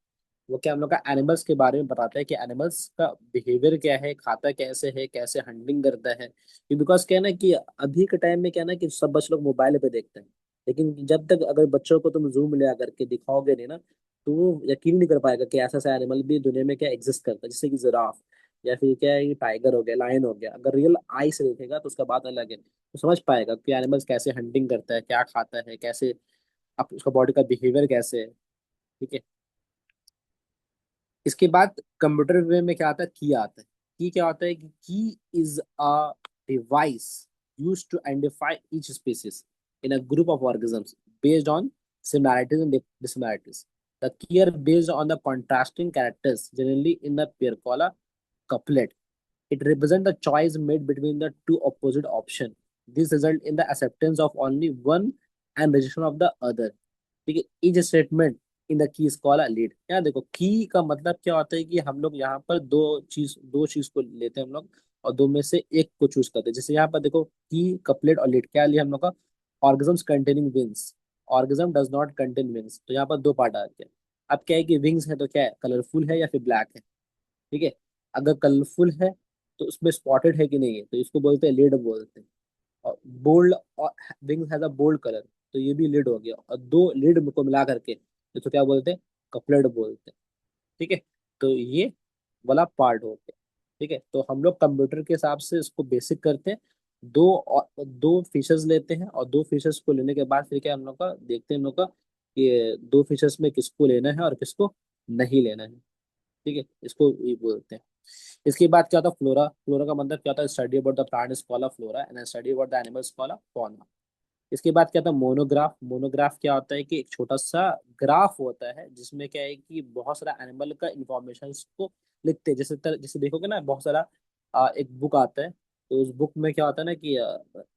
वो क्या हम लोग का एनिमल्स के बारे में बताता है कि एनिमल्स का बिहेवियर क्या है, खाता कैसे है, कैसे हंटिंग करता है। बिकॉज क्या है ना कि अभी के टाइम में क्या है ना कि सब बच्चे लोग मोबाइल पे देखते हैं, लेकिन जब तक अगर बच्चों को तुम जूम ले करके दिखाओगे नहीं ना, तो वो यकीन नहीं कर पाएगा कि ऐसा ऐसा एनिमल भी दुनिया में क्या एग्जिस्ट करता है, जैसे कि जिराफ या फिर क्या है कि टाइगर हो गया, लायन हो गया। अगर रियल आई से देखेगा तो उसका बात अलग है, तो समझ पाएगा कि एनिमल्स कैसे हंटिंग करता है, क्या खाता है, कैसे अब उसका बॉडी का बिहेवियर कैसे है। ठीक है, इसके बाद कंप्यूटर वे में क्या आता है, की आता है। की क्या होता है कि key is a device used to identify each species in a group of organisms based on similarities and dissimilarities. The key are based on the contrasting characters, generally in the pair called a couplet. It represents the choice made between the two opposite options. This result in the acceptance of only one and rejection of the other. ठीक है, each statement in the key scholar lead. यहाँ देखो की का मतलब क्या होता है कि हम लोग यहाँ पर दो चीज को लेते हैं हम लोग, और दो में से एक को चूज करते हैं। जैसे यहाँ पर देखो की कपलेट और लीड क्या लिया हम लोग का, orgasms containing wings, orgasm does not contain wings, तो यहाँ पर दो पार्ट आते हैं। अब क्या है कि विंग्स है तो क्या है, कलरफुल है या फिर ब्लैक है। ठीक है, अगर कलरफुल है तो उसमें स्पॉटेड है कि नहीं है, तो इसको बोलते हैं लीड बोलते हैं। और बोल्ड, और wings has a bold colour, तो ये भी लीड हो गया। और दो लीड को मिला करके तो क्या बोलते हैं, कपलेट बोलते हैं। ठीक है, तो ये वाला पार्ट हो गया। ठीक है, तो हम लोग कंप्यूटर के हिसाब से इसको बेसिक करते हैं। दो फीचर्स लेते हैं और दो फीचर्स को लेने के बाद फिर क्या हम लोग का देखते हैं हम लोग का ये दो फीचर्स में किसको लेना है और किसको नहीं लेना है। ठीक है, इसको ये बोलते हैं। इसके बाद क्या होता है फ्लोरा। फ्लोरा का मतलब क्या होता है, study about the plant is called flora and study about the animals called fauna. इसके बाद क्या था मोनोग्राफ। मोनोग्राफ क्या होता है कि एक छोटा सा ग्राफ होता है जिसमें क्या है कि बहुत सारा एनिमल का इंफॉर्मेशन को लिखते हैं। जैसे देखोगे ना बहुत सारा एक बुक आता है, तो उस बुक में क्या होता है ना कि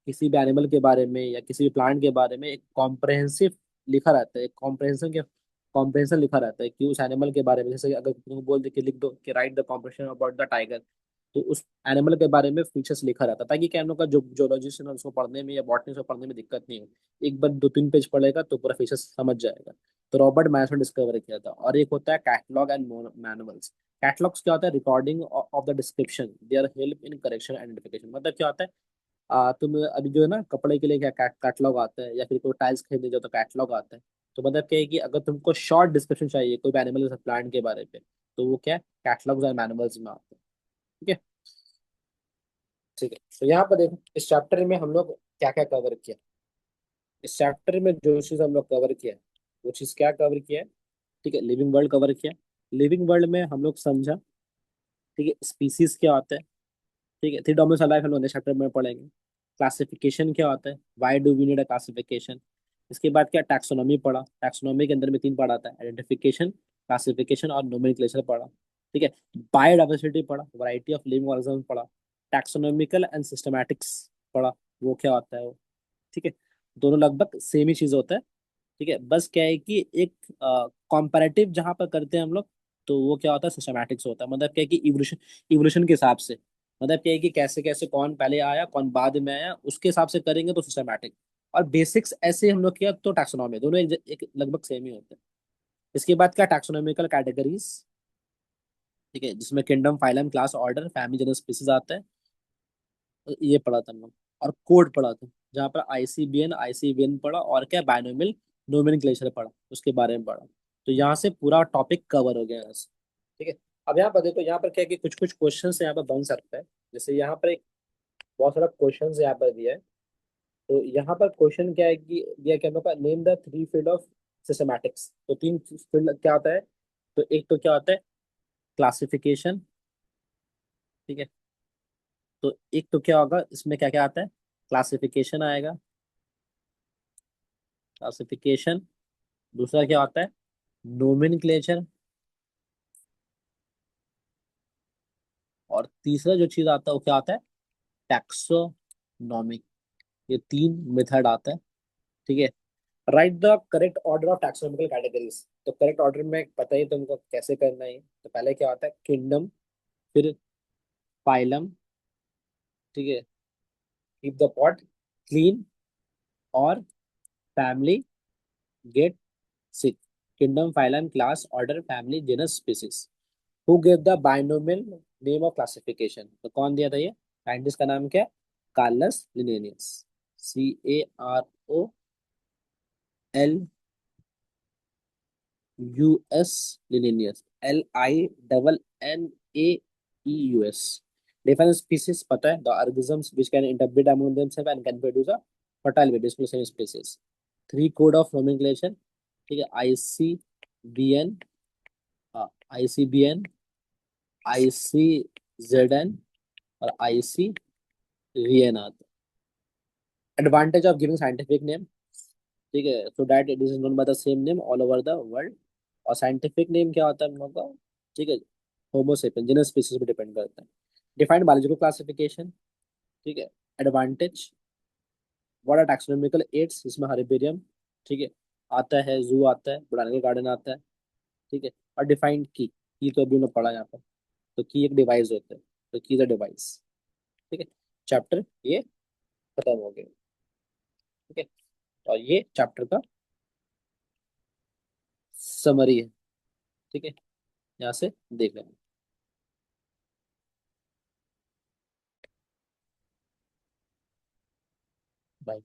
किसी भी एनिमल के बारे में या किसी भी प्लांट के बारे में एक कॉम्प्रहेंसिव लिखा रहता है, एक कॉम्प्रहेंशन लिखा रहता है कि उस एनिमल के बारे में। जैसे कि अगर तुम बोल दे कि लिख दो कि right the comprehension about the tiger, तो उस एनिमल के बारे में फीचर्स लिखा रहता है, ताकि क्या हम लोग का जो जोलॉजिस्ट है ना उसको पढ़ने में या बॉटनी को पढ़ने में दिक्कत नहीं हो। एक बार दो तीन पेज पढ़ेगा तो पूरा फीचर्स समझ जाएगा। तो रॉबर्ट मैथ्स ने डिस्कवर किया था। और एक होता है कैटलॉग एंड मैनुअल्स। कैटलॉग्स क्या होता है, recording of the description there help in correction identification. मतलब क्या होता है, तुम अभी जो है ना कपड़े के लिए क्या कैटलॉग आता है, या फिर कोई टाइल्स खरीदने जाओ तो कैटलॉग आता है। तो मतलब क्या है कि अगर तुमको शॉर्ट डिस्क्रिप्शन चाहिए कोई भी एनिमल प्लांट के बारे में, तो वो क्या कैटलॉग्स और मैनुअल्स में आते हैं। ठीक है। ठीक है, तो यहाँ पर देखो इस चैप्टर में हम लोग क्या क्या कवर किया। इस चैप्टर में जो चीज हम लोग कवर किया, वो चीज क्या कवर किया है। ठीक है, लिविंग वर्ल्ड कवर किया। लिविंग वर्ल्ड में हम लोग समझा, ठीक है, स्पीसीज क्या होता है। ठीक है, थ्री डायमेंशनल लाइफ हम लोग नेक्स्ट चैप्टर में पढ़ेंगे। क्लासिफिकेशन क्या होता है, why do we need a classification. इसके बाद क्या टैक्सोनॉमी पढ़ा। टैक्सोनॉमी के अंदर में तीन पार्ट आता है, आइडेंटिफिकेशन, क्लासिफिकेशन और नोमेनक्लेचर पढ़ा। ठीक है, बायोडाइवर्सिटी पढ़ा, वैरायटी ऑफ लिविंग ऑर्गेनिज्म पढ़ा। टैक्सोनॉमिकल एंड सिस्टमैटिक्स पढ़ा, वो क्या होता है वो। ठीक है, दोनों लगभग सेम ही चीज होता है। ठीक है, बस क्या है कि एक कंपैरेटिव जहां पर करते हैं हम लोग, तो वो क्या होता है सिस्टमैटिक्स होता है। मतलब क्या है कि इवोल्यूशन, इवोल्यूशन के हिसाब से, मतलब क्या है कि कैसे कैसे कौन पहले आया कौन बाद में आया उसके हिसाब से करेंगे तो सिस्टमैटिक। और बेसिक्स ऐसे हम लोग किया तो टैक्सोनॉमी, दोनों एक लगभग सेम ही होते हैं। इसके बाद क्या टैक्सोनॉमिकल कैटेगरीज। ठीक है, जिसमें kingdom, phylum, class, order, family, general, species आता है। ये पढ़ा था हम लोग। और कोड पढ़ा था, जहाँ पर आईसीबीएन पढ़ा और क्या बायनोमियल नोमेनक्लेचर पढ़ा, उसके बारे में पढ़ा। तो यहाँ से पूरा टॉपिक कवर हो गया यहाँ से। ठीक है। अब यहाँ पर देखो, यहाँ पर क्या है कि कुछ कुछ क्वेश्चन यहाँ पर बन सकता है। जैसे यहाँ पर एक बहुत सारा क्वेश्चन यहाँ पर दिया है। तो यहाँ पर क्वेश्चन क्या है कि दिया क्या होगा, name the three field of systematics. तो तीन फील्ड क्या होता है। तो एक तो क्या होता है, क्लासिफिकेशन। ठीक है। तो एक तो क्या होगा, इसमें क्या क्या आता है, क्लासिफिकेशन आएगा, क्लासिफिकेशन। दूसरा क्या होता है, नोमेनक्लेचर। और तीसरा जो चीज आता है वो क्या आता है, टैक्सोनॉमिक। ये तीन मेथड आता है। ठीक है। Right the correct order of taxonomical categories. तो करेक्ट ऑर्डर में पता ही तुमको कैसे करना है। तो पहले क्या होता है, किंगडम, फिर फाइलम। ठीक है। कीप द पॉट क्लीन, और family, get sick. Kingdom, phylum, class, order, family, genus, species. Who gave the binomial name of classification. तो कौन दिया था ये, साइंटिस्ट का नाम क्या है, Carolus Linnaeus. CAROLUS Linnaeus, LINNAEUS। Different species पता है, the organisms which can interbreed among themselves and can produce a fertile baby, इसको same species. Three code of nomenclature. ठीक है, ICBN, ICBN, ICZN, और ICVN आता है। Advantage of giving scientific name. ठीक है, so that it is known by the same name all over the world. और scientific name क्या होता है हम लोग का, ठीक है, होमोसेपियन, जीनस स्पीसीज पे डिपेंड करता है। Defined biological classification. ठीक है। Advantage, what are taxonomical aids, इसमें हर्बेरियम, ठीक है, आता है, जू आता है, बोटानिकल गार्डन आता है। ठीक है। और डिफाइंड की तो अभी हमने पढ़ा यहाँ पर। तो की एक डिवाइस होता है, तो की द डिवाइस। ठीक है। चैप्टर ये खत्म हो गया। ठीक है। और ये चैप्टर का समरी है। ठीक है, यहाँ से देख लेना। बाय।